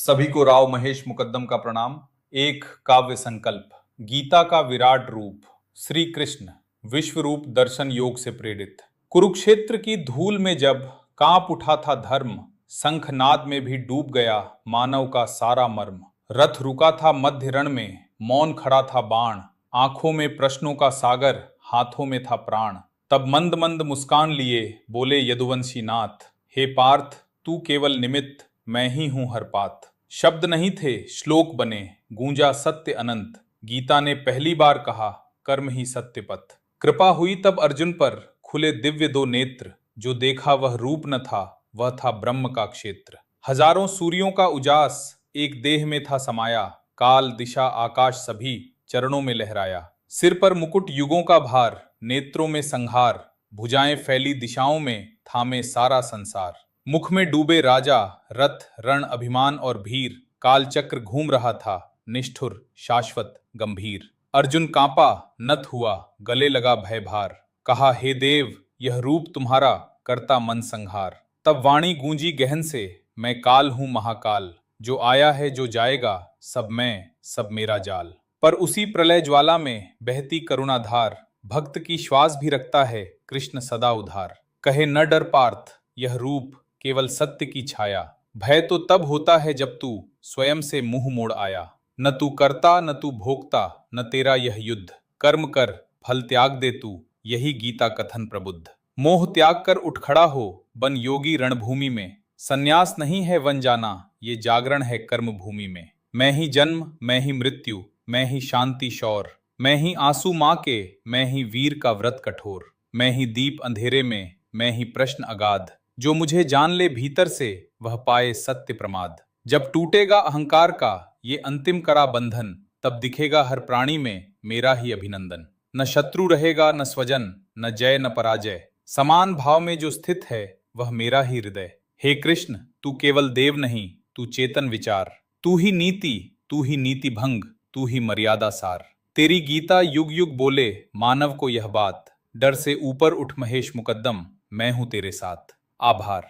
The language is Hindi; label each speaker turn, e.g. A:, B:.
A: सभी को राव महेश मुकद्दम का प्रणाम। एक काव्य संकल्प। गीता का विराट रूप श्री कृष्ण, विश्व रूप दर्शन योग से प्रेरित। कुरुक्षेत्र की धूल में जब कांप उठा था धर्म, शंखनाद में भी डूब गया मानव का सारा मर्म। रथ रुका था मध्य रण में, मौन खड़ा था बाण, आंखों में प्रश्नों का सागर, हाथों में था प्राण। तब मंद मंद मुस्कान लिए बोले यदुवंशी नाथ, हे पार्थ तू केवल निमित्त, मैं ही हूं हर पात। शब्द नहीं थे श्लोक बने, गूंजा सत्य अनंत। गीता ने पहली बार कहा कर्म ही सत्य पथ। कृपा हुई तब अर्जुन पर, खुले दिव्य दो नेत्र। जो देखा वह रूप न था, वह था ब्रह्म का क्षेत्र। हजारों सूर्यों का उजास एक देह में था समाया। काल दिशा आकाश सभी चरणों में लहराया। सिर पर मुकुट युगों का भार, नेत्रों में संहार। भुजाएं फैली दिशाओं में, थामे सारा संसार। मुख में डूबे राजा, रथ रण अभिमान और भीर। काल चक्र घूम रहा था, निष्ठुर शाश्वत गंभीर। अर्जुन कांपा, नत हुआ, गले लगा भय भार। कहा हे देव यह रूप तुम्हारा, करता मन संहार। तब वाणी गूंजी गहन से, मैं काल हूं महाकाल। जो आया है जो जाएगा, सब मैं सब मेरा जाल। पर उसी प्रलय ज्वाला में बहती करुणाधार। भक्त की श्वास भी रखता है कृष्ण सदा उधार। कहे न डर पार्थ, यह रूप केवल सत्य की छाया। भय तो तब होता है जब तू स्वयं से मुंह मोड़ आया। न तू करता न तू भोगता, न तेरा यह युद्ध। कर्म कर फल त्याग दे तू, यही गीता कथन प्रबुद्ध। मोह त्याग कर उठ खड़ा हो, बन योगी रणभूमि में। संन्यास नहीं है वन जाना, ये जागरण है कर्म भूमि में। मैं ही जन्म मैं ही मृत्यु, मैं ही शांति शौर। मैं ही आंसू मां के, मैं ही वीर का व्रत कठोर। मैं ही दीप अंधेरे में, मैं ही प्रश्न अगाध। जो मुझे जान ले भीतर से, वह पाए सत्य प्रमाद। जब टूटेगा अहंकार का ये अंतिम करा बंधन, तब दिखेगा हर प्राणी में मेरा ही अभिनंदन। न शत्रु रहेगा न स्वजन, न जय न पराजय। समान भाव में जो स्थित है, वह मेरा ही हृदय। हे कृष्ण तू केवल देव नहीं, तू चेतन विचार। तू ही नीति, तू ही नीति भंग, तू ही मर्यादा सार। तेरी गीता युग युग बोले मानव को यह बात। डर से ऊपर उठ महेश मुकद्दम, मैं हूं तेरे साथ। आभार।